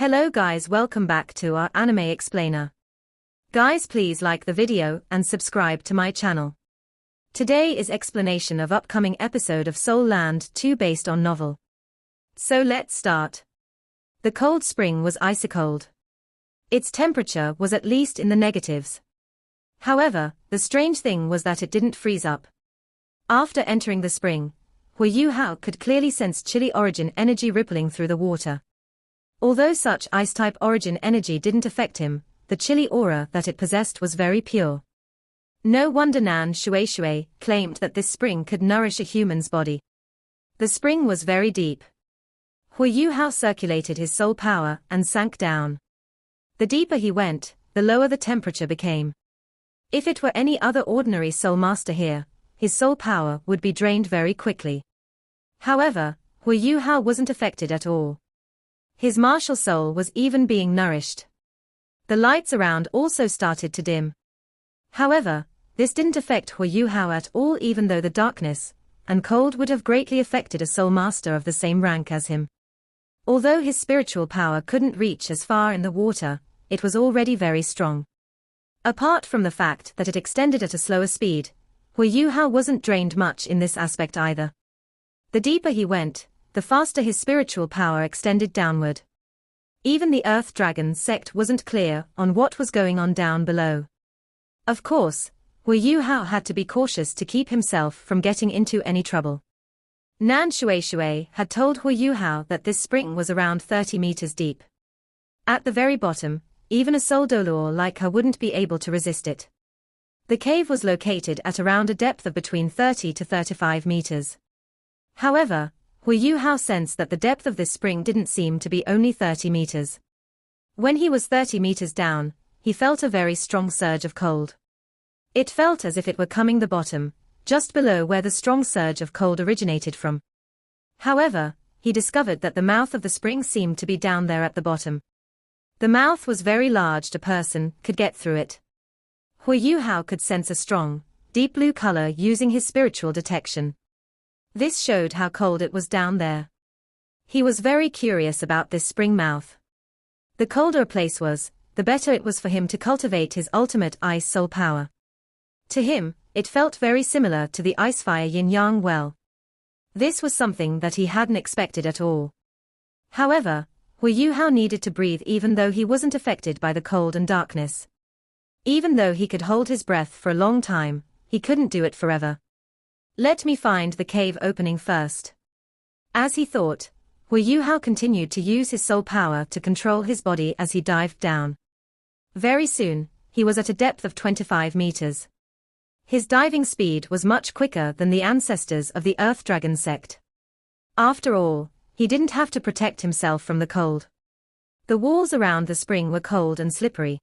Hello guys, welcome back to our anime explainer. Guys, please like the video and subscribe to my channel. Today is explanation of upcoming episode of Soul Land 2 based on novel. So let's start. The cold spring was icy cold. Its temperature was at least in the negatives. However, the strange thing was that it didn't freeze up. After entering the spring, Yu Hao could clearly sense chilly origin energy rippling through the water. Although such ice-type origin energy didn't affect him, the chilly aura that it possessed was very pure. No wonder Nan Shui claimed that this spring could nourish a human's body. The spring was very deep. Yu Hao circulated his soul power and sank down. The deeper he went, the lower the temperature became. If it were any other ordinary soul master here, his soul power would be drained very quickly. However, Yu Hao wasn't affected at all. His martial soul was even being nourished. The lights around also started to dim. However, this didn't affect Yu Hao at all, even though the darkness and cold would have greatly affected a soul master of the same rank as him. Although his spiritual power couldn't reach as far in the water, it was already very strong. Apart from the fact that it extended at a slower speed, Yu Hao wasn't drained much in this aspect either. The deeper he went, the faster his spiritual power extended downward. Even the Earth Dragon sect wasn't clear on what was going on down below. Of course, Yu Hao had to be cautious to keep himself from getting into any trouble. Nan Shui had told Yu Hao that this spring was around 30 meters deep. At the very bottom, even a soul dolor like her wouldn't be able to resist it. The cave was located at around a depth of between 30 to 35 meters. However, Yu Hao sensed that the depth of this spring didn't seem to be only 30 meters. When he was 30 meters down, he felt a very strong surge of cold. It felt as if it were coming the bottom, just below where the strong surge of cold originated from. However, he discovered that the mouth of the spring seemed to be down there at the bottom. The mouth was very large, a person could get through it. Yu Hao could sense a strong, deep blue color using his spiritual detection. This showed how cold it was down there. He was very curious about this spring mouth. The colder a place was, the better it was for him to cultivate his ultimate ice soul power. To him, it felt very similar to the ice-fire yin-yang well. This was something that he hadn't expected at all. However, Yu Hao needed to breathe even though he wasn't affected by the cold and darkness. Even though he could hold his breath for a long time, he couldn't do it forever. Let me find the cave opening first. As he thought, Yu Hao continued to use his soul power to control his body as he dived down. Very soon, he was at a depth of 25 meters. His diving speed was much quicker than the ancestors of the Earth Dragon sect. After all, he didn't have to protect himself from the cold. The walls around the spring were cold and slippery.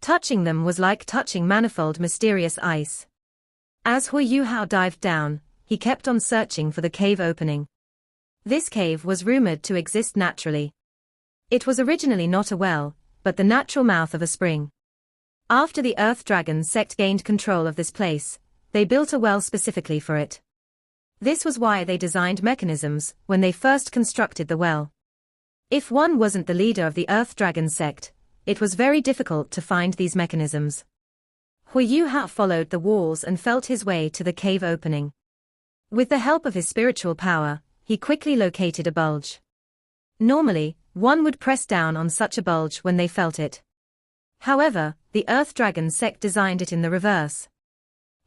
Touching them was like touching manifold mysterious ice. As Yu Hao dived down, he kept on searching for the cave opening. This cave was rumored to exist naturally. It was originally not a well, but the natural mouth of a spring. After the Earth Dragon sect gained control of this place, they built a well specifically for it. This was why they designed mechanisms when they first constructed the well. If one wasn't the leader of the Earth Dragon sect, it was very difficult to find these mechanisms. Yu Hao followed the walls and felt his way to the cave opening. With the help of his spiritual power, he quickly located a bulge. Normally, one would press down on such a bulge when they felt it. However, the Earth Dragon sect designed it in the reverse.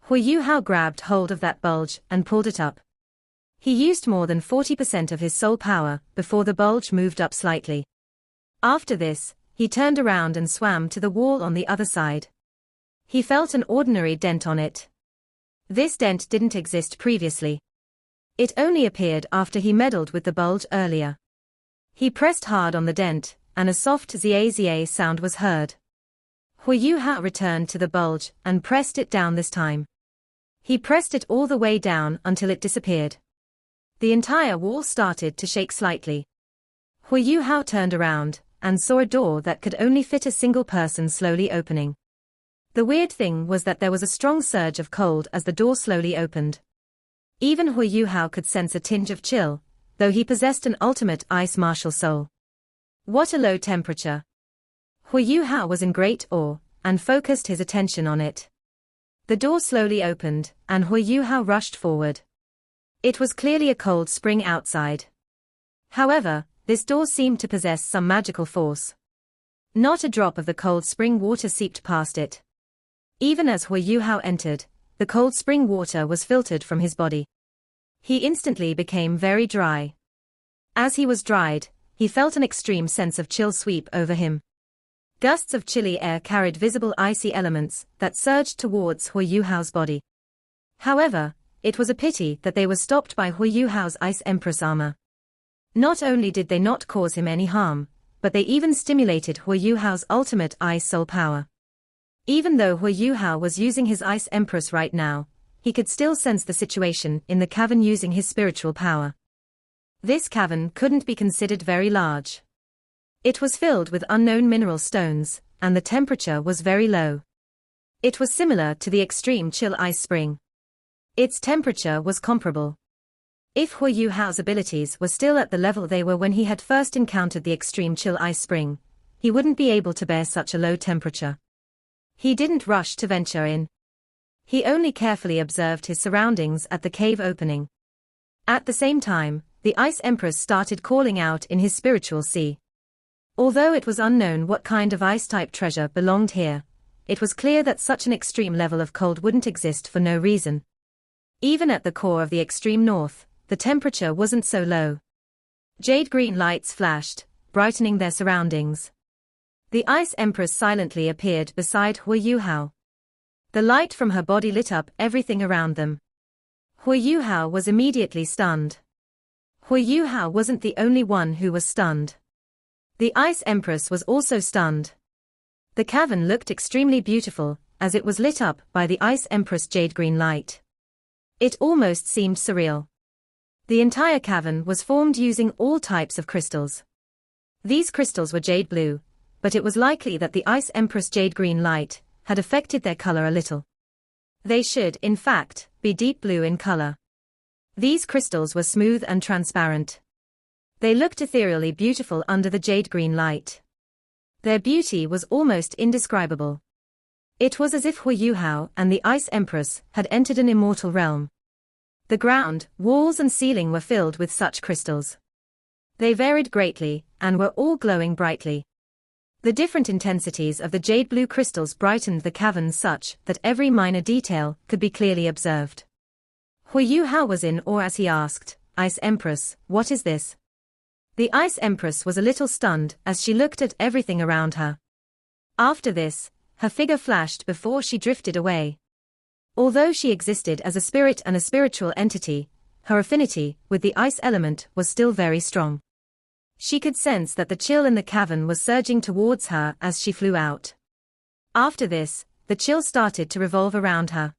Yu Hao grabbed hold of that bulge and pulled it up. He used more than 40% of his soul power before the bulge moved up slightly. After this, he turned around and swam to the wall on the other side. He felt an ordinary dent on it. This dent didn't exist previously. It only appeared after he meddled with the bulge earlier. He pressed hard on the dent, and a soft zia sound was heard. Yu Hao returned to the bulge and pressed it down this time. He pressed it all the way down until it disappeared. The entire wall started to shake slightly. Yu Hao turned around and saw a door that could only fit a single person slowly opening. The weird thing was that there was a strong surge of cold as the door slowly opened. Even Yu Hao could sense a tinge of chill, though he possessed an ultimate ice martial soul. What a low temperature! Hu Yuhao was in great awe, and focused his attention on it. The door slowly opened, and Hu Yuhao rushed forward. It was clearly a cold spring outside. However, this door seemed to possess some magical force. Not a drop of the cold spring water seeped past it. Even as Hu Yuhao entered, the cold spring water was filtered from his body. He instantly became very dry. As he was dried, he felt an extreme sense of chill sweep over him. Gusts of chilly air carried visible icy elements that surged towards Hu Yuhao's body. However, it was a pity that they were stopped by Hu Yuhao's Ice Empress armor. Not only did they not cause him any harm, but they even stimulated Hu Yuhao's ultimate ice soul power. Even though Hu Yuhao was using his Ice Empress right now, he could still sense the situation in the cavern using his spiritual power. This cavern couldn't be considered very large. It was filled with unknown mineral stones, and the temperature was very low. It was similar to the extreme chill ice spring. Its temperature was comparable. If Hu Yuhao's abilities were still at the level they were when he had first encountered the extreme chill ice spring, he wouldn't be able to bear such a low temperature. He didn't rush to venture in. He only carefully observed his surroundings at the cave opening. At the same time, the Ice Empress started calling out in his spiritual sea. Although it was unknown what kind of ice-type treasure belonged here, it was clear that such an extreme level of cold wouldn't exist for no reason. Even at the core of the extreme north, the temperature wasn't so low. Jade-green lights flashed, brightening their surroundings. The Ice Empress silently appeared beside Hu Yuhao. The light from her body lit up everything around them. Hu Yuhao was immediately stunned. Hu Yuhao wasn't the only one who was stunned. The Ice Empress was also stunned. The cavern looked extremely beautiful, as it was lit up by the Ice Empress' jade-green light. It almost seemed surreal. The entire cavern was formed using all types of crystals. These crystals were jade blue, but it was likely that the Ice Empress' jade-green light had affected their color a little. They should, in fact, be deep blue in color. These crystals were smooth and transparent. They looked ethereally beautiful under the jade-green light. Their beauty was almost indescribable. It was as if Hu Yuhao and the Ice Empress had entered an immortal realm. The ground, walls and ceiling were filled with such crystals. They varied greatly, and were all glowing brightly. The different intensities of the jade blue crystals brightened the cavern such that every minor detail could be clearly observed. Hu Yuhao was in awe as he asked, "Ice Empress, what is this?" The Ice Empress was a little stunned as she looked at everything around her. After this, her figure flashed before she drifted away. Although she existed as a spirit and a spiritual entity, her affinity with the ice element was still very strong. She could sense that the chill in the cavern was surging towards her as she flew out. After this, the chill started to revolve around her.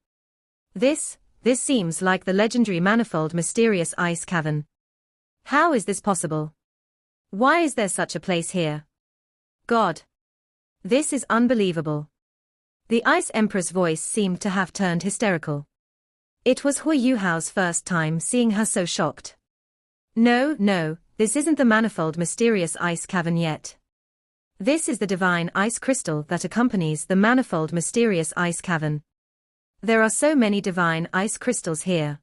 This seems like the legendary manifold mysterious ice cavern. How is this possible? Why is there such a place here? God! This is unbelievable. The Ice Empress' voice seemed to have turned hysterical. It was Hu Yuhao's first time seeing her so shocked. No, this isn't the manifold mysterious ice cavern yet. This is the divine ice crystal that accompanies the manifold mysterious ice cavern. There are so many divine ice crystals here.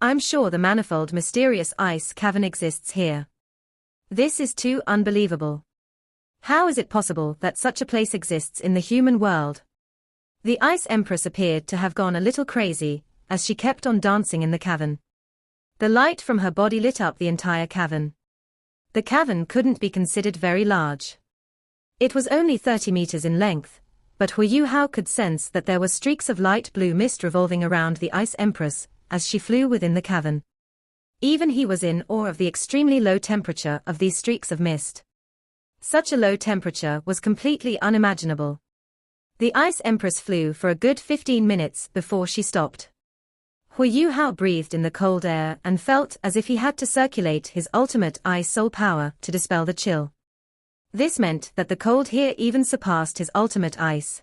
I'm sure the manifold mysterious ice cavern exists here. This is too unbelievable. How is it possible that such a place exists in the human world? The Ice Empress appeared to have gone a little crazy, as she kept on dancing in the cavern. The light from her body lit up the entire cavern. The cavern couldn't be considered very large. It was only 30 meters in length, but Hu Yuhao could sense that there were streaks of light blue mist revolving around the Ice Empress as she flew within the cavern. Even he was in awe of the extremely low temperature of these streaks of mist. Such a low temperature was completely unimaginable. The Ice Empress flew for a good 15 minutes before she stopped. Hu Yuhao breathed in the cold air and felt as if he had to circulate his ultimate ice soul power to dispel the chill. This meant that the cold here even surpassed his ultimate ice.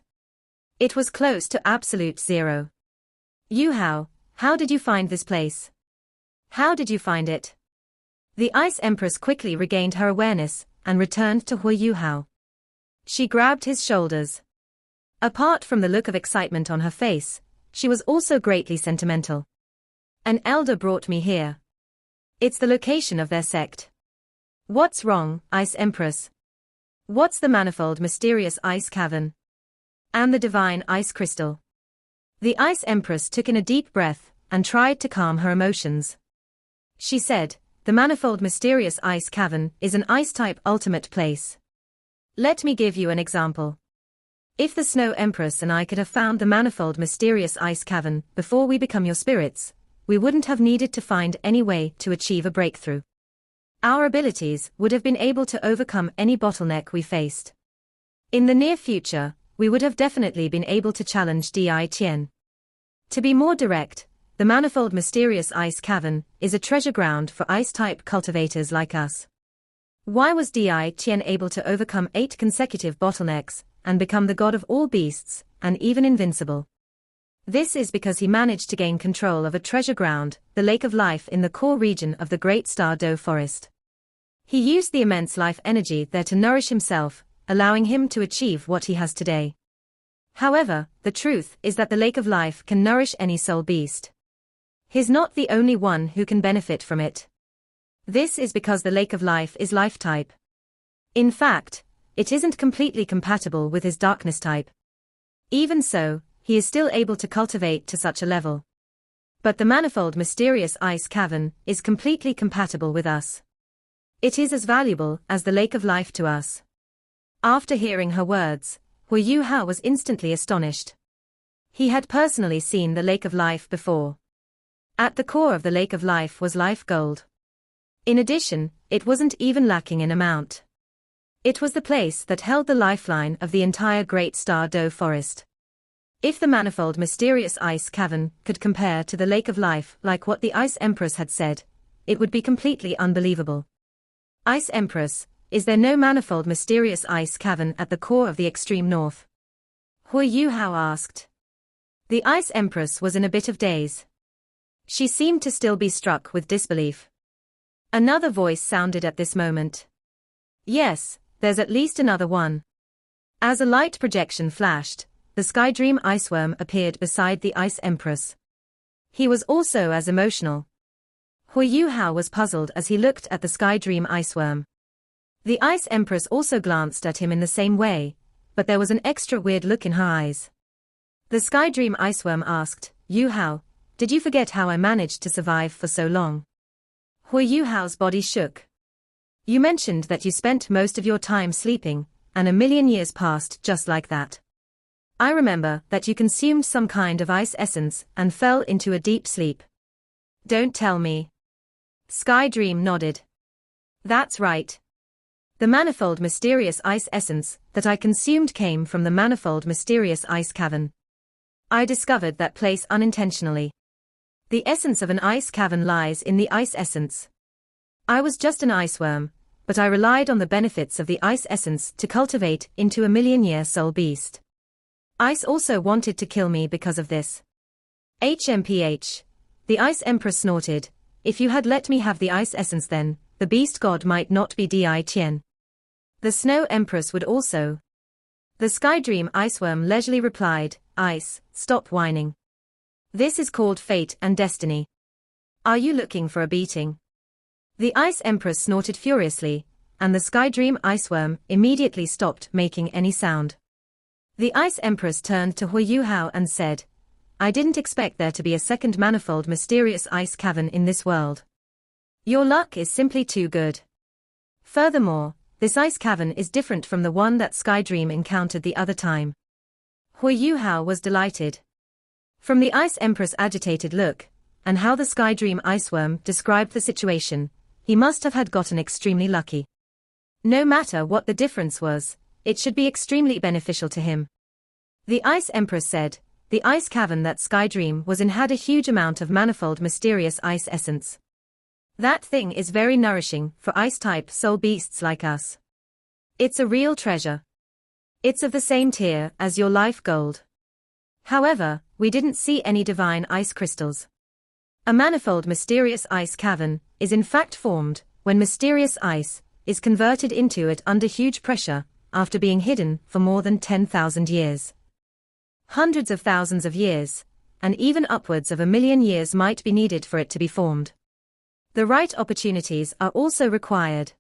It was close to absolute zero. Yuhao, how did you find this place? How did you find it? The Ice Empress quickly regained her awareness, and returned to Hu Yuhao. She grabbed his shoulders. Apart from the look of excitement on her face, she was also greatly sentimental. An elder brought me here. It's the location of their sect. What's wrong, Ice Empress? What's the manifold mysterious ice cavern? And the divine ice crystal? The Ice Empress took in a deep breath and tried to calm her emotions. She said, the manifold mysterious ice cavern is an ice-type ultimate place. Let me give you an example. If the Snow Empress and I could have found the manifold mysterious ice cavern before we become your spirits, we wouldn't have needed to find any way to achieve a breakthrough. Our abilities would have been able to overcome any bottleneck we faced. In the near future, we would have definitely been able to challenge Di Tian. To be more direct, the manifold mysterious ice cavern is a treasure ground for ice-type cultivators like us. Why was Di Tian able to overcome 8 consecutive bottlenecks and become the god of all beasts, and even invincible? This is because he managed to gain control of a treasure ground, the Lake of Life in the core region of the Great Star Doe Forest. He used the immense life energy there to nourish himself, allowing him to achieve what he has today. However, the truth is that the Lake of Life can nourish any soul beast. He's not the only one who can benefit from it. This is because the Lake of Life is life type. In fact, it isn't completely compatible with his darkness type. Even so, he is still able to cultivate to such a level. But the manifold mysterious ice cavern is completely compatible with us. It is as valuable as the Lake of Life to us. After hearing her words, Hu Yuhao was instantly astonished. He had personally seen the Lake of Life before. At the core of the Lake of Life was life gold. In addition, it wasn't even lacking in amount. It was the place that held the lifeline of the entire Great Star Doe Forest. If the manifold mysterious ice cavern could compare to the Lake of Life like what the Ice Empress had said, it would be completely unbelievable. Ice Empress, is there no manifold mysterious ice cavern at the core of the extreme north? Hu Yuhao asked. The Ice Empress was in a bit of daze. She seemed to still be struck with disbelief. Another voice sounded at this moment. Yes, there's at least another one. As a light projection flashed, the Sky Dream Iceworm appeared beside the Ice Empress. He was also as emotional. Hu Yuhao was puzzled as he looked at the Sky Dream Iceworm. The Ice Empress also glanced at him in the same way, but there was an extra weird look in her eyes. The Sky Dream Iceworm asked, Yuhao, did you forget how I managed to survive for so long? Hu Yuhao's body shook. You mentioned that you spent most of your time sleeping, and 1,000,000 years passed just like that. I remember that you consumed some kind of ice essence and fell into a deep sleep. Don't tell me. Sky Dream nodded. That's right. The manifold mysterious ice essence that I consumed came from the manifold mysterious ice cavern. I discovered that place unintentionally. The essence of an ice cavern lies in the ice essence. I was just an iceworm, but I relied on the benefits of the ice essence to cultivate into a 1,000,000-year soul beast. Ice also wanted to kill me because of this. HMPH. The Ice Empress snorted. If you had let me have the ice essence then, the beast god might not be Di Tian. The Snow Empress would also. The Sky Dream Iceworm leisurely replied, Ice, stop whining. This is called fate and destiny. Are you looking for a beating? The Ice Empress snorted furiously, and the Sky Dream Iceworm immediately stopped making any sound. The Ice Empress turned to Hu Yuhao and said, I didn't expect there to be a second manifold mysterious ice cavern in this world. Your luck is simply too good. Furthermore, this ice cavern is different from the one that Sky Dream encountered the other time. Hu Yuhao was delighted. From the Ice Empress' agitated look, and how the Sky Dream Iceworm described the situation, he must have had gotten extremely lucky. No matter what the difference was, it should be extremely beneficial to him. The Ice Empress said, the ice cavern that Sky Dream was in had a huge amount of manifold mysterious ice essence. That thing is very nourishing for ice-type soul beasts like us. It's a real treasure. It's of the same tier as your life gold. However, we didn't see any divine ice crystals. A manifold mysterious ice cavern is in fact formed when mysterious ice is converted into it under huge pressure, after being hidden for more than 10,000 years. Hundreds of thousands of years, and even upwards of 1,000,000 years might be needed for it to be formed. The right opportunities are also required.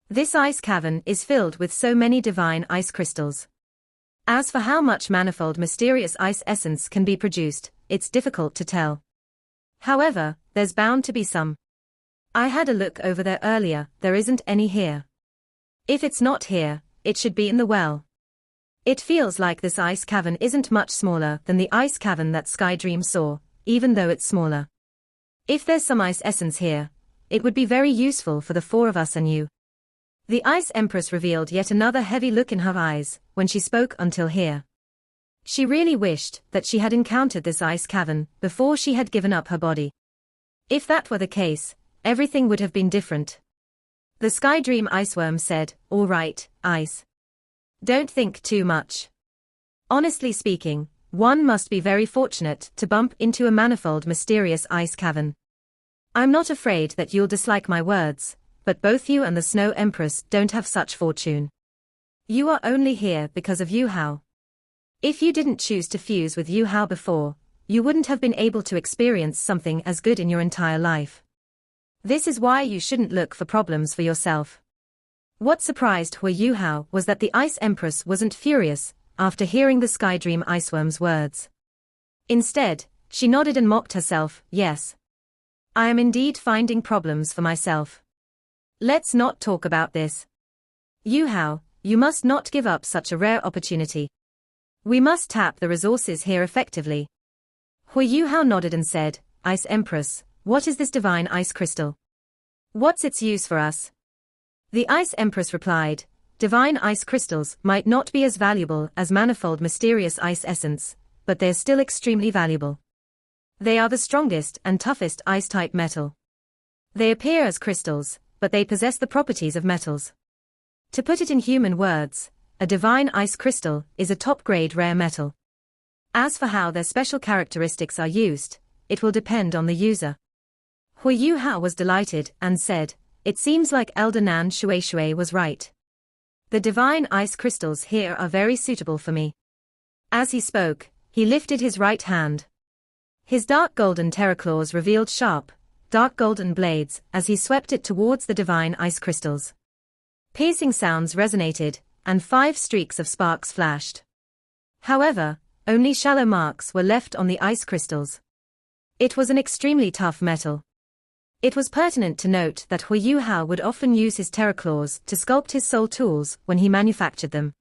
This ice cavern is filled with so many divine ice crystals. As for how much manifold mysterious ice essence can be produced, it's difficult to tell. However, there's bound to be some. I had a look over there earlier, there isn't any here. If it's not here, it should be in the well. It feels like this ice cavern isn't much smaller than the ice cavern that Skydream saw, even though it's smaller. If there's some ice essence here, it would be very useful for the four of us and you. The Ice Empress revealed yet another heavy look in her eyes when she spoke until here. She really wished that she had encountered this ice cavern before she had given up her body. If that were the case, everything would have been different. The Skydream Iceworm said, "All right, Ice. Don't think too much. Honestly speaking, one must be very fortunate to bump into a manifold mysterious ice cavern. I'm not afraid that you'll dislike my words, but both you and the Snow Empress don't have such fortune. You are only here because of Yu-Hao. If you didn't choose to fuse with Yu-Hao before, you wouldn't have been able to experience something as good in your entire life. This is why you shouldn't look for problems for yourself." What surprised Hui Yu-Hao was that the Ice Empress wasn't furious after hearing the Skydream Iceworm's words. Instead, she nodded and mocked herself, "Yes. I am indeed finding problems for myself. Let's not talk about this. Yu-Hao, you must not give up such a rare opportunity. We must tap the resources here effectively." Hui Yu-Hao nodded and said, "Ice Empress, what is this divine ice crystal? What's its use for us?" The Ice Empress replied, "Divine ice crystals might not be as valuable as manifold mysterious ice essence, but they're still extremely valuable. They are the strongest and toughest ice-type metal. They appear as crystals, but they possess the properties of metals. To put it in human words, a divine ice crystal is a top-grade rare metal. As for how their special characteristics are used, it will depend on the user." Hui Yu-Hao was delighted and said, "It seems like Elder Nan Shui was right. The divine ice crystals here are very suitable for me." As he spoke, he lifted his right hand. His dark golden terraclaws revealed sharp, dark golden blades as he swept it towards the divine ice crystals. Piercing sounds resonated, and 5 streaks of sparks flashed. However, only shallow marks were left on the ice crystals. It was an extremely tough metal. It was pertinent to note that Hui Yu-Hao would often use his terraclaws to sculpt his soul tools when he manufactured them.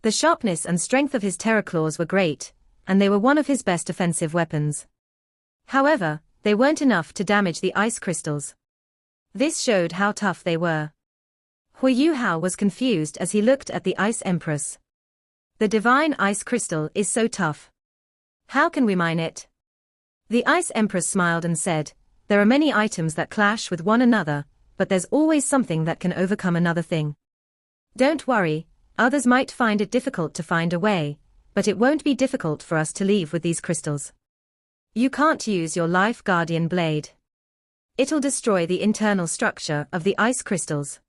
The sharpness and strength of his terraclaws were great, and they were one of his best offensive weapons. However, they weren't enough to damage the ice crystals. This showed how tough they were. Hui Yu-Hao was confused as he looked at the Ice Empress. The divine ice crystal is so tough. How can we mine it? The Ice Empress smiled and said, "There are many items that clash with one another, but there's always something that can overcome another thing. Don't worry, others might find it difficult to find a way, but it won't be difficult for us to leave with these crystals. You can't use your Life Guardian blade. It'll destroy the internal structure of the ice crystals.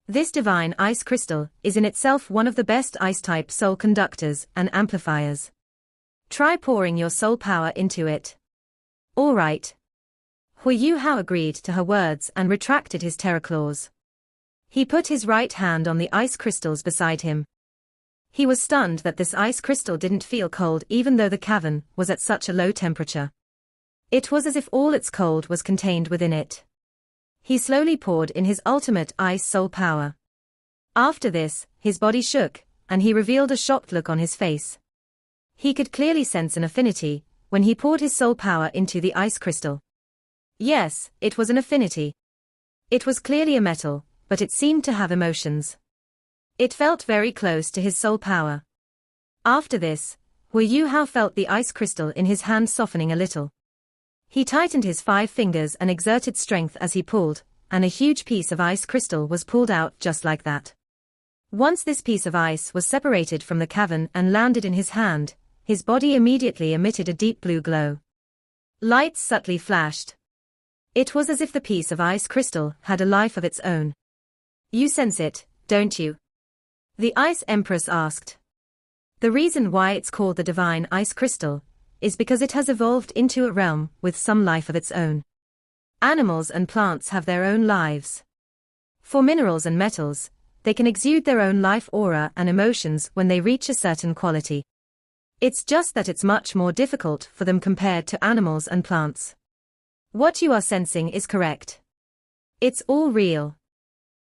This divine ice crystal is in itself one of the best ice-type soul conductors and amplifiers. Try pouring your soul power into it." "All right." Hui Yu-Hao agreed to her words and retracted his terraclaws. He put his right hand on the ice crystals beside him. He was stunned that this ice crystal didn't feel cold even though the cavern was at such a low temperature. It was as if all its cold was contained within it. He slowly poured in his ultimate ice soul power. After this, his body shook, and he revealed a shocked look on his face. He could clearly sense an affinity when he poured his soul power into the ice crystal. Yes, it was an affinity. It was clearly a metal, but it seemed to have emotions. It felt very close to his soul power. After this, Hui Yu-Hao felt the ice crystal in his hand softening a little. He tightened his 5 fingers and exerted strength as he pulled, and a huge piece of ice crystal was pulled out just like that. Once this piece of ice was separated from the cavern and landed in his hand, his body immediately emitted a deep blue glow. Lights subtly flashed. It was as if the piece of ice crystal had a life of its own. You sense it, don't you? The Ice Empress asked. The reason why it's called the Divine Ice Crystal is because it has evolved into a realm with some life of its own. Animals and plants have their own lives. For minerals and metals, they can exude their own life aura and emotions when they reach a certain quality. It's just that it's much more difficult for them compared to animals and plants. What you are sensing is correct. It's all real.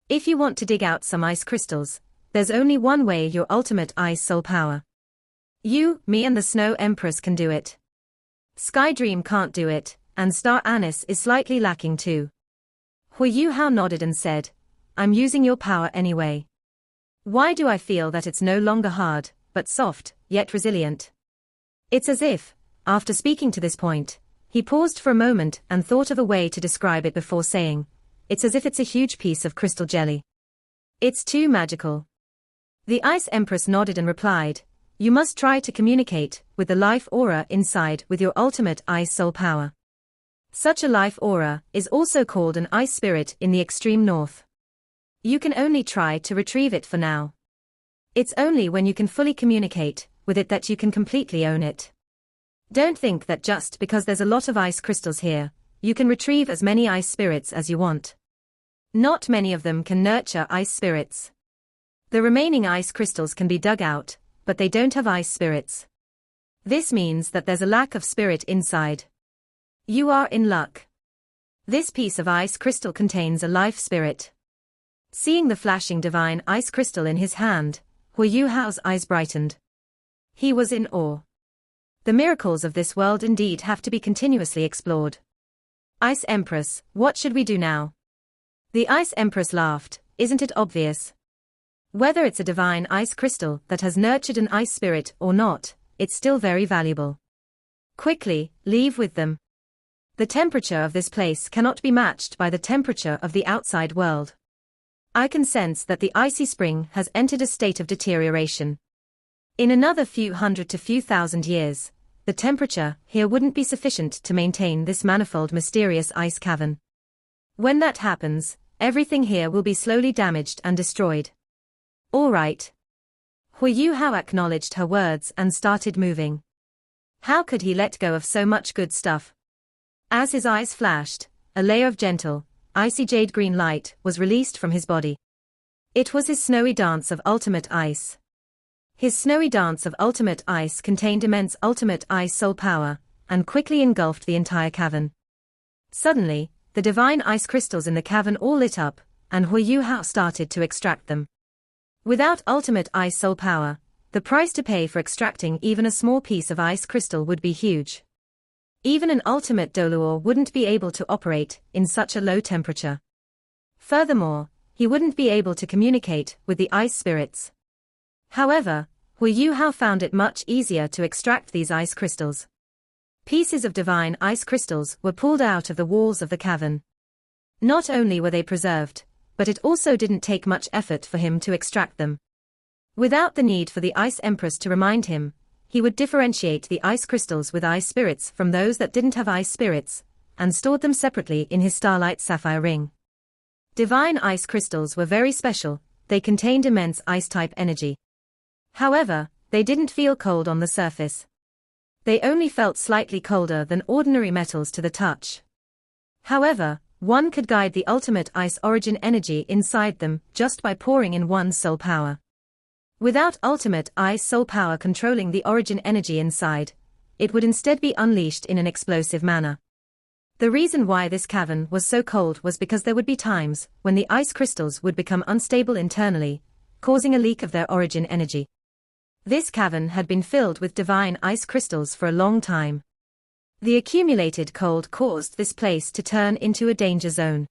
If you want to dig out some ice crystals, there's only one way: your ultimate ice soul power. You, me and the Snow Empress can do it. Sky Dream can't do it, and Star Anise is slightly lacking too. Hu Yuhao nodded and said, I'm using your power anyway. Why do I feel that it's no longer hard, but soft, yet resilient? It's as if, after speaking to this point, he paused for a moment and thought of a way to describe it before saying, it's as if it's a huge piece of crystal jelly. It's too magical. The Ice Empress nodded and replied, you must try to communicate with the life aura inside with your ultimate ice soul power. Such a life aura is also called an ice spirit in the extreme north. You can only try to retrieve it for now. It's only when you can fully communicate with it that you can completely own it. Don't think that just because there's a lot of ice crystals here, you can retrieve as many ice spirits as you want. Not many of them can nurture ice spirits. The remaining ice crystals can be dug out, but they don't have ice spirits. This means that there's a lack of spirit inside. You are in luck. This piece of ice crystal contains a life spirit. Seeing the flashing divine ice crystal in his hand, Hu Yuhao's eyes brightened. He was in awe. The miracles of this world indeed have to be continuously explored. Ice Empress, what should we do now? The Ice Empress laughed, isn't it obvious? Whether it's a divine ice crystal that has nurtured an ice spirit or not, it's still very valuable. Quickly, leave with them. The temperature of this place cannot be matched by the temperature of the outside world. I can sense that the icy spring has entered a state of deterioration. In another few hundred to few thousand years, the temperature here wouldn't be sufficient to maintain this manifold mysterious ice cavern. When that happens, everything here will be slowly damaged and destroyed. All right. Hu Yuhao acknowledged her words and started moving. How could he let go of so much good stuff? As his eyes flashed, a layer of gentle, icy jade green light was released from his body. It was his snowy dance of ultimate ice. His snowy dance of ultimate ice contained immense ultimate ice soul power, and quickly engulfed the entire cavern. Suddenly, the divine ice crystals in the cavern all lit up, and Hu Yuhao started to extract them. Without ultimate ice soul power, the price to pay for extracting even a small piece of ice crystal would be huge. Even an ultimate Doluor wouldn't be able to operate in such a low temperature. Furthermore, he wouldn't be able to communicate with the ice spirits. However, Hu Yuhao found it much easier to extract these ice crystals. Pieces of divine ice crystals were pulled out of the walls of the cavern. Not only were they preserved, but it also didn't take much effort for him to extract them. Without the need for the Ice Empress to remind him, he would differentiate the ice crystals with ice spirits from those that didn't have ice spirits, and stored them separately in his starlight sapphire ring. Divine ice crystals were very special, they contained immense ice-type energy. However, they didn't feel cold on the surface. They only felt slightly colder than ordinary metals to the touch. However, one could guide the ultimate ice origin energy inside them just by pouring in one's soul power. Without ultimate ice soul power controlling the origin energy inside, it would instead be unleashed in an explosive manner. The reason why this cavern was so cold was because there would be times when the ice crystals would become unstable internally, causing a leak of their origin energy. This cavern had been filled with divine ice crystals for a long time. The accumulated cold caused this place to turn into a danger zone.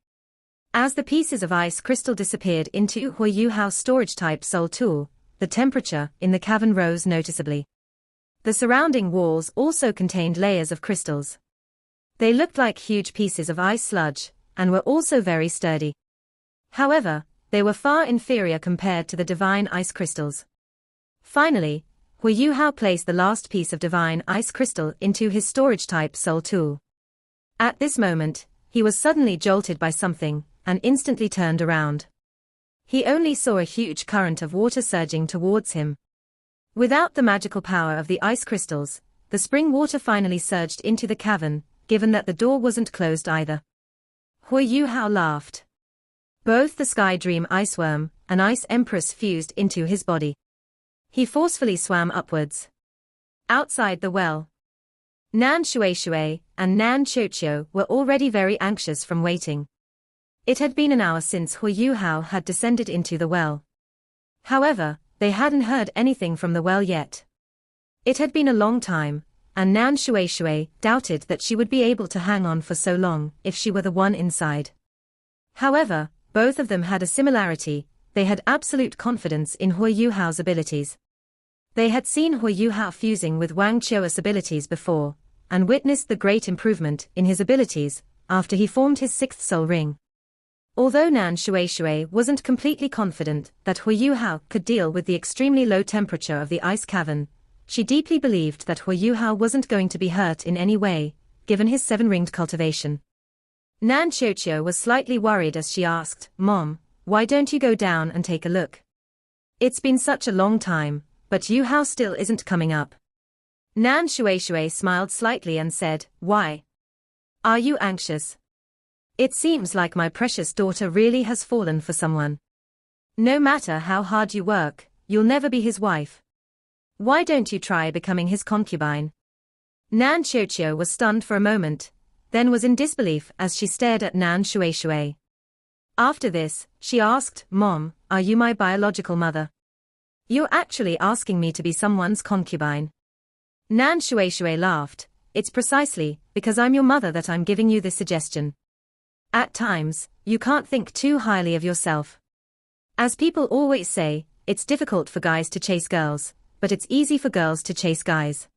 As the pieces of ice crystal disappeared into Hu Yuhao's storage-type soul tool, the temperature in the cavern rose noticeably. The surrounding walls also contained layers of crystals. They looked like huge pieces of ice sludge, and were also very sturdy. However, they were far inferior compared to the divine ice crystals. Finally, Hu Yuhao placed the last piece of divine ice crystal into his storage-type soul tool. At this moment, he was suddenly jolted by something, and instantly turned around. He only saw a huge current of water surging towards him. Without the magical power of the ice crystals, the spring water finally surged into the cavern, given that the door wasn't closed either. Hui Yuhao laughed. Both the Sky Dream Iceworm and Ice Empress fused into his body. He forcefully swam upwards. Outside the well, Nan Shueishui and Nan Qiuqiu were already very anxious from waiting. It had been an hour since Hui Yuhao had descended into the well. However, they hadn't heard anything from the well yet. It had been a long time, and Nan Shueishui doubted that she would be able to hang on for so long if she were the one inside. However, both of them had a similarity: they had absolute confidence in Hui Yuhao's abilities. They had seen Hui Yuhao fusing with Wang Qiu's abilities before, and witnessed the great improvement in his abilities after he formed his sixth soul ring. Although Nan Shueishui wasn't completely confident that Hui Yuhao could deal with the extremely low temperature of the ice cavern, she deeply believed that Hui Yuhao wasn't going to be hurt in any way, given his seven-ringed cultivation. Nan Qiuqiu was slightly worried as she asked, "Mom, why don't you go down and take a look? It's been such a long time, but Yuhao still isn't coming up." Nan Shueishui smiled slightly and said, "Why? Are you anxious? It seems like my precious daughter really has fallen for someone. No matter how hard you work, you'll never be his wife. Why don't you try becoming his concubine?" Nan Qiuqiu was stunned for a moment, then was in disbelief as she stared at Nan Shueishui. After this, she asked, "Mom, are you my biological mother? You're actually asking me to be someone's concubine?" Nan Shueishui laughed. "It's precisely because I'm your mother that I'm giving you this suggestion. At times, you can't think too highly of yourself. As people always say, it's difficult for guys to chase girls, but it's easy for girls to chase guys.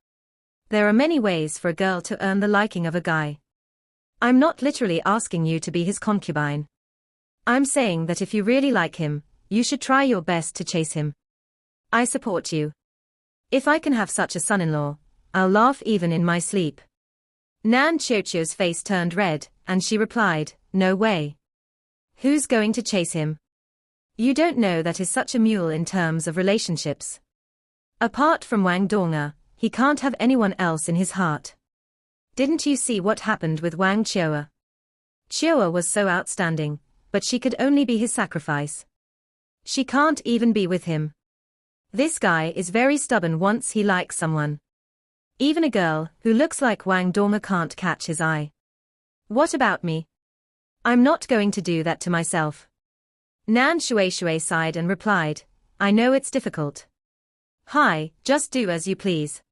There are many ways for a girl to earn the liking of a guy. I'm not literally asking you to be his concubine. I'm saying that if you really like him, you should try your best to chase him. I support you. If I can have such a son-in-law, I'll laugh even in my sleep." Nan Qiuqiu's face turned red, and she replied, "No way. Who's going to chase him? You don't know that is such a mule in terms of relationships. Apart from Wang Donga, he can't have anyone else in his heart. Didn't you see what happened with Wang Qiu? Qiu was so outstanding, but she could only be his sacrifice. She can't even be with him. This guy is very stubborn once he likes someone. Even a girl who looks like Wang Donga can't catch his eye. What about me? I'm not going to do that to myself." Nan Shueishui sighed and replied, "I know it's difficult. Hi, just do as you please.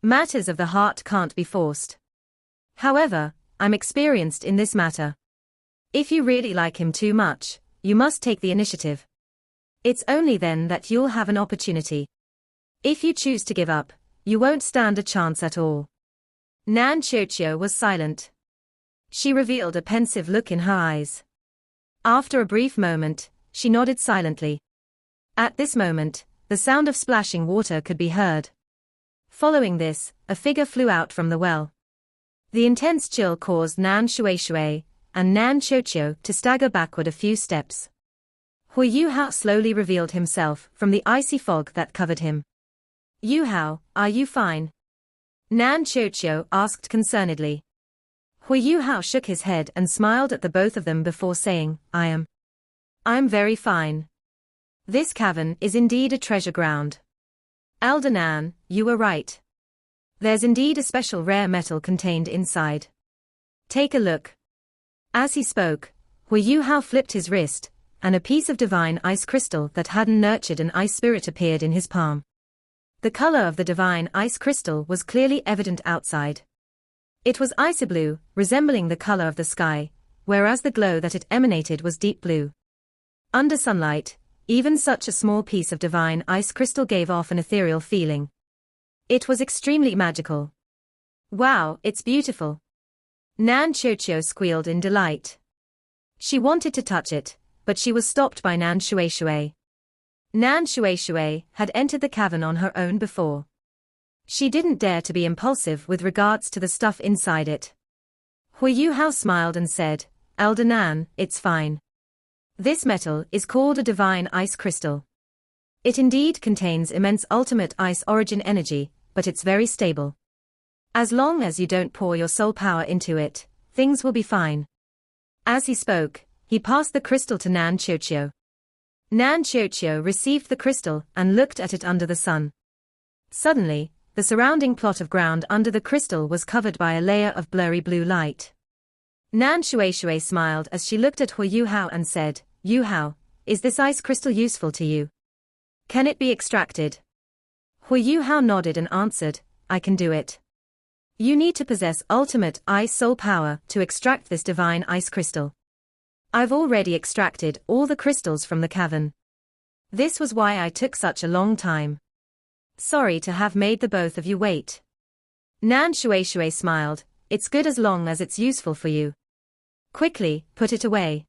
Matters of the heart can't be forced. However, I'm experienced in this matter. If you really like him too much, you must take the initiative. It's only then that you'll have an opportunity. If you choose to give up, you won't stand a chance at all." Nan Qiuqiu was silent. She revealed a pensive look in her eyes. After a brief moment, she nodded silently. At this moment, the sound of splashing water could be heard. Following this, a figure flew out from the well. The intense chill caused Nan Shueishui and Nan Qiuqiu to stagger backward a few steps. Hui Yuhao slowly revealed himself from the icy fog that covered him. "Yuhao, are you fine?" Nan Qiuqiu asked concernedly. Hui Yuhao shook his head and smiled at the both of them before saying, I'm very fine. This cavern is indeed a treasure ground. Elder Nan, you were right. There's indeed a special rare metal contained inside. Take a look." As he spoke, Hui Yuhao flipped his wrist, and a piece of divine ice crystal that hadn't nurtured an ice spirit appeared in his palm. The color of the divine ice crystal was clearly evident outside. It was icy blue, resembling the color of the sky, whereas the glow that it emanated was deep blue. Under sunlight, even such a small piece of divine ice crystal gave off an ethereal feeling. It was extremely magical. "Wow, it's beautiful." Nan Qiuqiu squealed in delight. She wanted to touch it, but she was stopped by Nan Shueishui. Nan Shueishui had entered the cavern on her own before. She didn't dare to be impulsive with regards to the stuff inside it. Hui Yuhao smiled and said, "Elder Nan, it's fine. This metal is called a divine ice crystal. It indeed contains immense ultimate ice origin energy, but it's very stable. As long as you don't pour your soul power into it, things will be fine. As he spoke, he passed the crystal to Nan Chochio. Nan Chochio received the crystal and looked at it under the sun. Suddenly, the surrounding plot of ground under the crystal was covered by a layer of blurry blue light. Nan Shueishui smiled as she looked at Hu Yuhao and said, "Yuhao, is this ice crystal useful to you? Can it be extracted?" Hu Yuhao nodded and answered, "I can do it. You need to possess ultimate ice soul power to extract this divine ice crystal. I've already extracted all the crystals from the cavern. This was why I took such a long time. Sorry to have made the both of you wait." Nan Shueishui smiled, "It's good as long as it's useful for you. Quickly, put it away.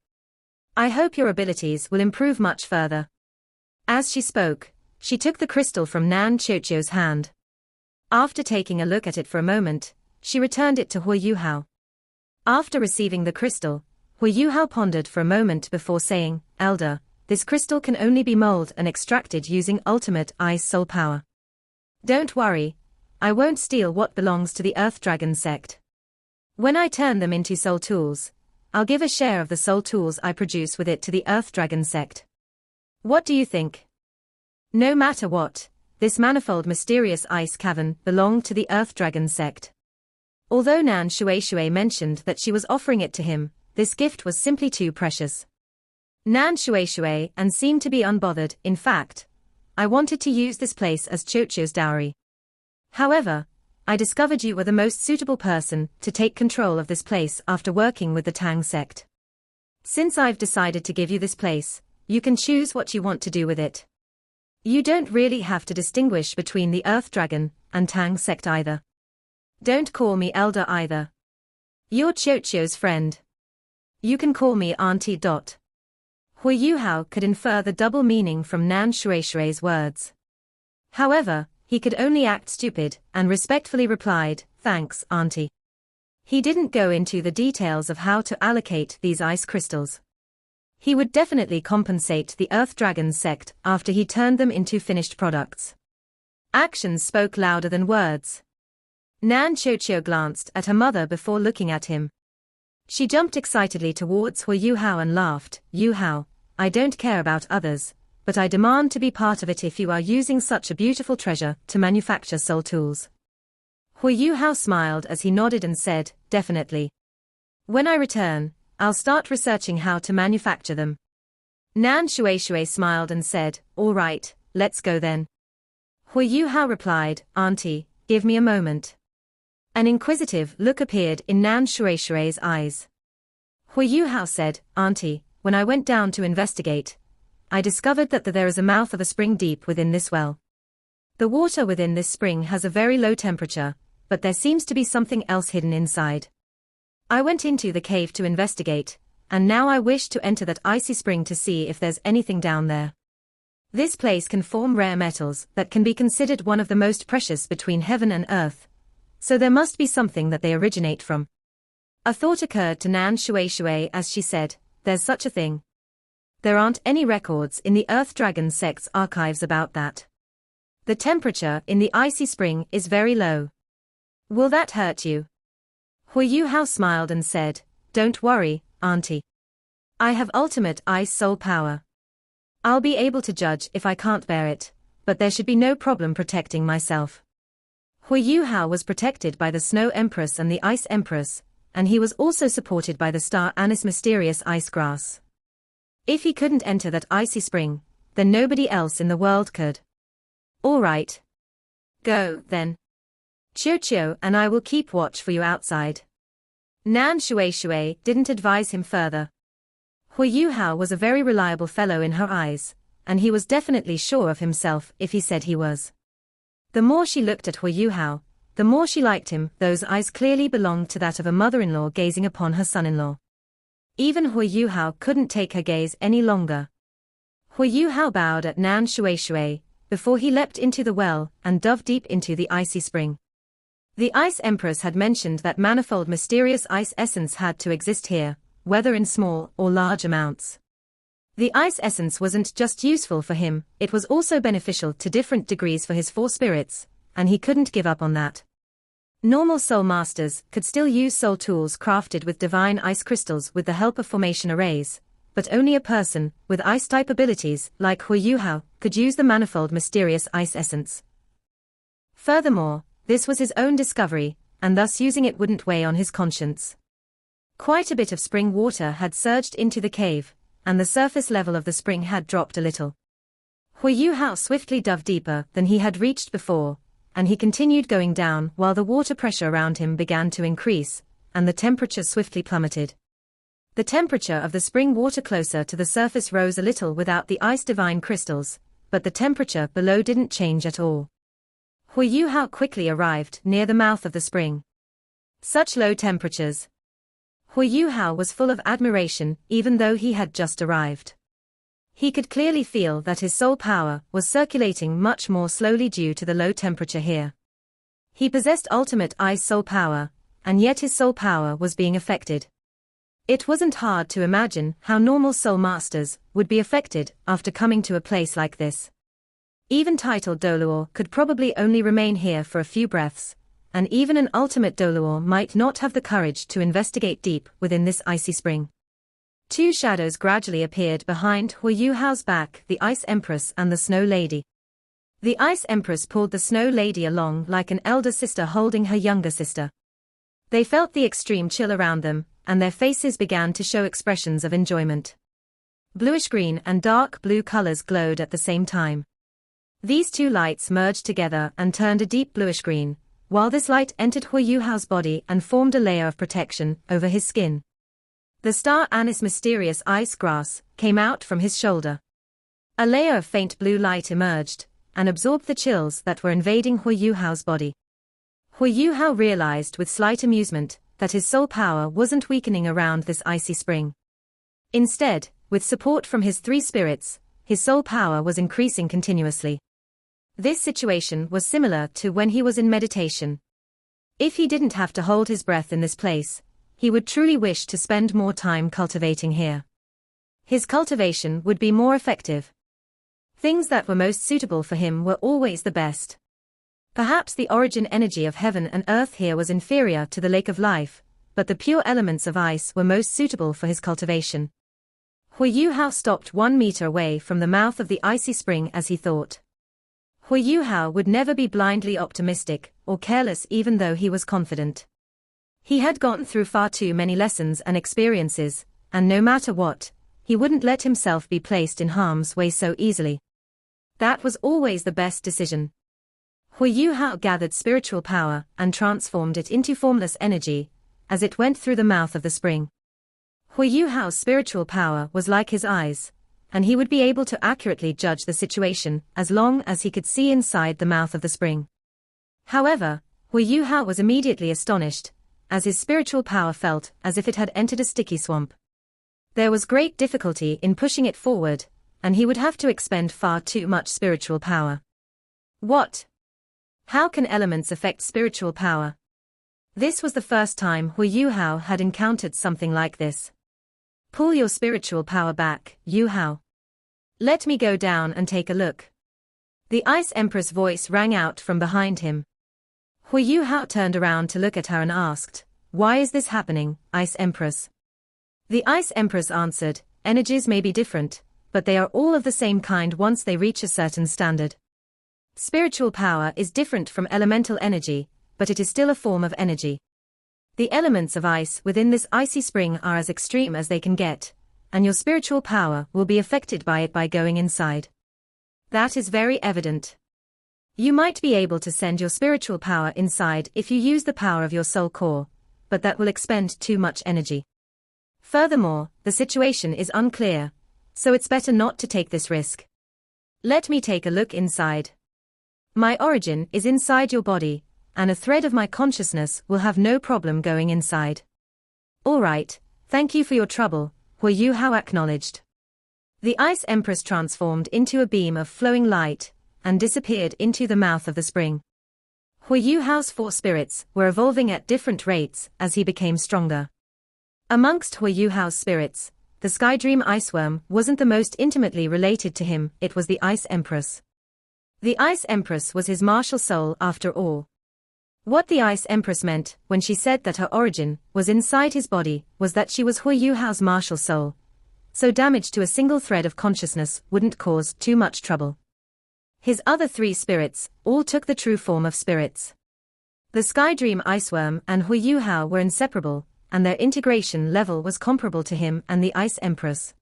I hope your abilities will improve much further." As she spoke, she took the crystal from Nan Chochio's hand. After taking a look at it for a moment, she returned it to Hu Yuhao. After receiving the crystal, Hu Yuhao pondered for a moment before saying, "Elder, this crystal can only be molded and extracted using ultimate ice soul power. Don't worry, I won't steal what belongs to the Earth Dragon sect. When I turn them into soul tools, I'll give a share of the soul tools I produce with it to the Earth Dragon sect. What do you think?" No matter what, this manifold mysterious ice cavern belonged to the Earth Dragon sect. Although Nan Shueishui mentioned that she was offering it to him, this gift was simply too precious. Nan Shueishui and seemed to be unbothered. "In fact, I wanted to use this place as Chochio's dowry. However, I discovered you were the most suitable person to take control of this place after working with the Tang sect. Since I've decided to give you this place, you can choose what you want to do with it. You don't really have to distinguish between the Earth Dragon and Tang sect either. Don't call me elder either. You're Chochio's friend. You can call me Auntie. Hu Yuhao could infer the double meaning from Nan Shueishui's words. However, he could only act stupid and respectfully replied, "Thanks, Auntie." He didn't go into the details of how to allocate these ice crystals. He would definitely compensate the Earth Dragon sect after he turned them into finished products. Actions spoke louder than words. Nan Chochio glanced at her mother before looking at him. She jumped excitedly towards Hu Yuhao and laughed, "Yuhao, I don't care about others, but I demand to be part of it if you are using such a beautiful treasure to manufacture soul tools." Hu Yuhao smiled as he nodded and said, "Definitely. When I return, I'll start researching how to manufacture them." Nan Shueishui smiled and said, "All right, let's go then." Hu Yuhao replied, "Auntie, give me a moment." An inquisitive look appeared in Nan Shueishui's eyes. Hu Yuhao said, "Auntie, when I went down to investigate, I discovered that there is a mouth of a spring deep within this well. The water within this spring has a very low temperature, but there seems to be something else hidden inside. I went into the cave to investigate, and now I wish to enter that icy spring to see if there's anything down there. This place can form rare metals that can be considered one of the most precious between heaven and earth, so there must be something that they originate from." A thought occurred to Nan Shueishui as she said, "There's such a thing. There aren't any records in the Earth Dragon sect's archives about that. The temperature in the icy spring is very low. Will that hurt you?" Hu Yuhao smiled and said, "Don't worry, Auntie. I have ultimate ice soul power. I'll be able to judge if I can't bear it, but there should be no problem protecting myself." Hu Yuhao was protected by the Snow Empress and the Ice Empress, and he was also supported by the Star Anise mysterious ice grass. If he couldn't enter that icy spring, then nobody else in the world could. "All right. Go, then. Chochio and I will keep watch for you outside." Nan Shueishui didn't advise him further. Hu Yuhao was a very reliable fellow in her eyes, and he was definitely sure of himself if he said he was. The more she looked at Hu Yuhao, the more she liked him. Those eyes clearly belonged to that of a mother-in-law gazing upon her son-in-law. Even Hu Yuhao couldn't take her gaze any longer. Hu Yuhao bowed at Nan Shueishui before he leapt into the well and dove deep into the icy spring. The Ice Empress had mentioned that manifold mysterious ice essence had to exist here, whether in small or large amounts. The ice essence wasn't just useful for him, it was also beneficial to different degrees for his 4 spirits, and he couldn't give up on that. Normal soul masters could still use soul tools crafted with divine ice crystals with the help of formation arrays, but only a person with ice-type abilities like Hui Yuhao could use the manifold mysterious ice essence. Furthermore, this was his own discovery, and thus using it wouldn't weigh on his conscience. Quite a bit of spring water had surged into the cave, and the surface level of the spring had dropped a little. Hui Yuhao swiftly dove deeper than he had reached before, and he continued going down while the water pressure around him began to increase, and the temperature swiftly plummeted. The temperature of the spring water closer to the surface rose a little without the ice divine crystals, but the temperature below didn't change at all. Hui Yuhao quickly arrived near the mouth of the spring. Such low temperatures. Hui Yuhao was full of admiration even though he had just arrived. He could clearly feel that his soul power was circulating much more slowly due to the low temperature here. He possessed ultimate ice soul power, and yet his soul power was being affected. It wasn't hard to imagine how normal soul masters would be affected after coming to a place like this. Even titled Doluor could probably only remain here for a few breaths, and even an ultimate Doluor might not have the courage to investigate deep within this icy spring. 2 shadows gradually appeared behind Hui Yuhao's back, the Ice Empress and the Snow Lady. The Ice Empress pulled the Snow Lady along like an elder sister holding her younger sister. They felt the extreme chill around them, and their faces began to show expressions of enjoyment. Bluish-green and dark blue colors glowed at the same time. These 2 lights merged together and turned a deep bluish-green, while this light entered Hui Yuhao's body and formed a layer of protection over his skin. The star anise mysterious ice grass came out from his shoulder. A layer of faint blue light emerged, and absorbed the chills that were invading Hui Yuhao's body. Hui Yuhao realized with slight amusement that his soul power wasn't weakening around this icy spring. Instead, with support from his 3 spirits, his soul power was increasing continuously. This situation was similar to when he was in meditation. If he didn't have to hold his breath in this place, he would truly wish to spend more time cultivating here. His cultivation would be more effective. Things that were most suitable for him were always the best. Perhaps the origin energy of heaven and earth here was inferior to the lake of life, but the pure elements of ice were most suitable for his cultivation. Hui Yuhao stopped 1 meter away from the mouth of the icy spring as he thought. Hui Yuhao would never be blindly optimistic or careless even though he was confident. He had gone through far too many lessons and experiences, and no matter what, he wouldn't let himself be placed in harm's way so easily. That was always the best decision. Hui Yuhao gathered spiritual power and transformed it into formless energy as it went through the mouth of the spring. Hui Yuhao's spiritual power was like his eyes, and he would be able to accurately judge the situation as long as he could see inside the mouth of the spring. However, Hui Yuhao was immediately astonished, as his spiritual power felt as if it had entered a sticky swamp. There was great difficulty in pushing it forward, and he would have to expend far too much spiritual power. What? How can elements affect spiritual power? This was the first time Hui Yuhao had encountered something like this. Pull your spiritual power back, Yuhao. Let me go down and take a look. The Ice Empress' voice rang out from behind him. Hui Yuhao turned around to look at her and asked, "Why is this happening, Ice Empress?" The Ice Empress answered, "Energies may be different, but they are all of the same kind once they reach a certain standard. Spiritual power is different from elemental energy, but it is still a form of energy. The elements of ice within this icy spring are as extreme as they can get, and your spiritual power will be affected by it by going inside. That is very evident. You might be able to send your spiritual power inside if you use the power of your soul core, but that will expend too much energy. Furthermore, the situation is unclear, so it's better not to take this risk. Let me take a look inside. My origin is inside your body, and a thread of my consciousness will have no problem going inside." "All right, thank you for your trouble," Hui Yuhao acknowledged. The Ice Empress transformed into a beam of flowing light and disappeared into the mouth of the spring. Hui Yuhao's 4 spirits were evolving at different rates as he became stronger. Amongst Hui Yuhao's spirits, the Sky Dream Iceworm wasn't the most intimately related to him, it was the Ice Empress. The Ice Empress was his martial soul after all. What the Ice Empress meant, when she said that her origin was inside his body, was that she was Hui Yuhao's martial soul. So damage to a single thread of consciousness wouldn't cause too much trouble. His other three spirits all took the true form of spirits. The Sky Dream Iceworm and Hui Yuhao were inseparable, and their integration level was comparable to him and the Ice Empress.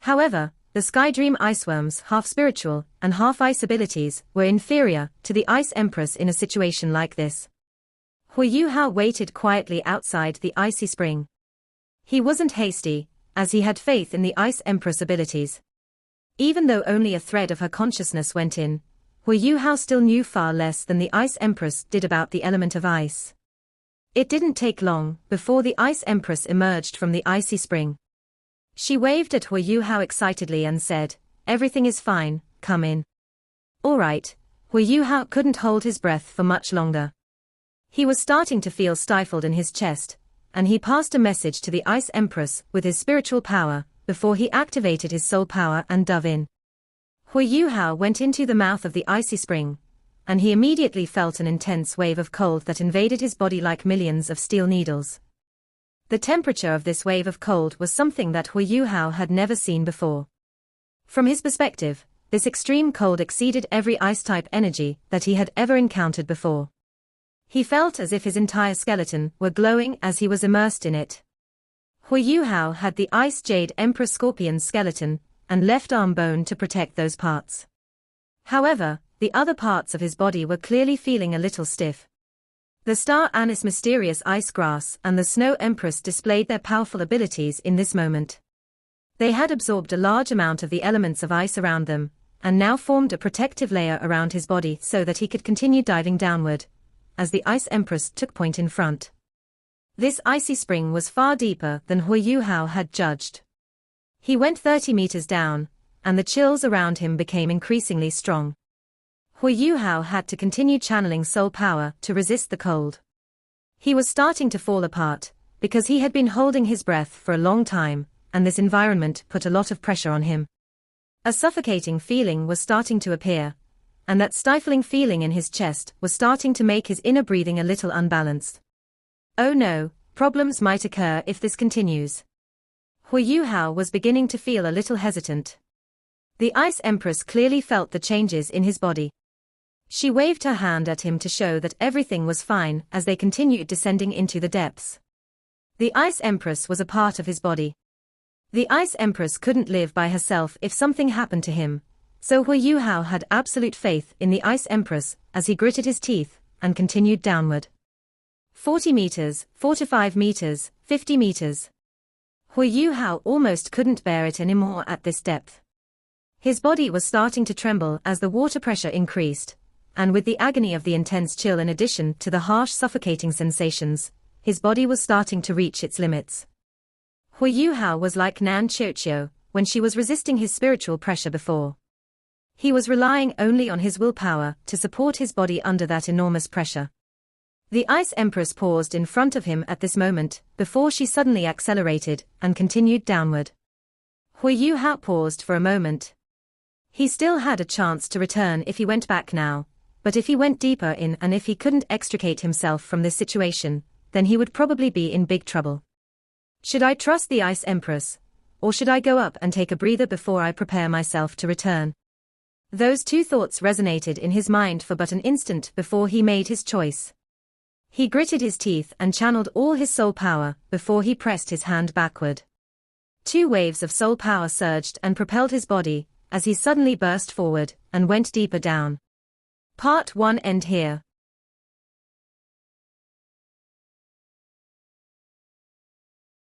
However, the Sky Dream Iceworm's half-spiritual and half-ice abilities were inferior to the Ice Empress in a situation like this. Hui Yuhao waited quietly outside the icy spring. He wasn't hasty, as he had faith in the Ice Empress abilities. Even though only a thread of her consciousness went in, Hui Yuhao still knew far less than the Ice Empress did about the element of ice. It didn't take long before the Ice Empress emerged from the icy spring. She waved at Hui Yuhao excitedly and said, "Everything is fine, come in." All right. Hui Yuhao couldn't hold his breath for much longer. He was starting to feel stifled in his chest, and he passed a message to the Ice Empress with his spiritual power, before he activated his soul power and dove in. Hui Yuhao went into the mouth of the icy spring, and he immediately felt an intense wave of cold that invaded his body like millions of steel needles. The temperature of this wave of cold was something that Hui Yuhao had never seen before. From his perspective, this extreme cold exceeded every ice-type energy that he had ever encountered before. He felt as if his entire skeleton were glowing as he was immersed in it. Hui Yuhao had the Ice Jade Emperor Scorpion's skeleton and left arm bone to protect those parts. However, the other parts of his body were clearly feeling a little stiff. The Star Anise Mysterious Ice Grass and the Snow Empress displayed their powerful abilities in this moment. They had absorbed a large amount of the elements of ice around them, and now formed a protective layer around his body so that he could continue diving downward, as the Ice Empress took point in front. This icy spring was far deeper than Hui Yuhao had judged. He went 30 meters down, and the chills around him became increasingly strong. Hui Yuhao had to continue channeling soul power to resist the cold. He was starting to fall apart, because he had been holding his breath for a long time, and this environment put a lot of pressure on him. A suffocating feeling was starting to appear, and that stifling feeling in his chest was starting to make his inner breathing a little unbalanced. Oh no, problems might occur if this continues. Hui Yuhao was beginning to feel a little hesitant. The Ice Empress clearly felt the changes in his body. She waved her hand at him to show that everything was fine as they continued descending into the depths. The Ice Empress was a part of his body. The Ice Empress couldn't live by herself if something happened to him, so Hui Yuhao had absolute faith in the Ice Empress as he gritted his teeth and continued downward. 40 meters, 45 meters, 50 meters. Hui Yuhao almost couldn't bear it anymore at this depth. His body was starting to tremble as the water pressure increased, and with the agony of the intense chill in addition to the harsh suffocating sensations, his body was starting to reach its limits. Hui Yuhao was like Nan Qiuqiu when she was resisting his spiritual pressure before. He was relying only on his willpower to support his body under that enormous pressure. The Ice Empress paused in front of him at this moment, before she suddenly accelerated and continued downward. Hui Yuhao paused for a moment. He still had a chance to return if he went back now, but if he went deeper in and if he couldn't extricate himself from this situation, then he would probably be in big trouble. Should I trust the Ice Empress, or should I go up and take a breather before I prepare myself to return? Those two thoughts resonated in his mind for but an instant before he made his choice. He gritted his teeth and channeled all his soul power before he pressed his hand backward. 2 waves of soul power surged and propelled his body, as he suddenly burst forward and went deeper down. Part 1 end here.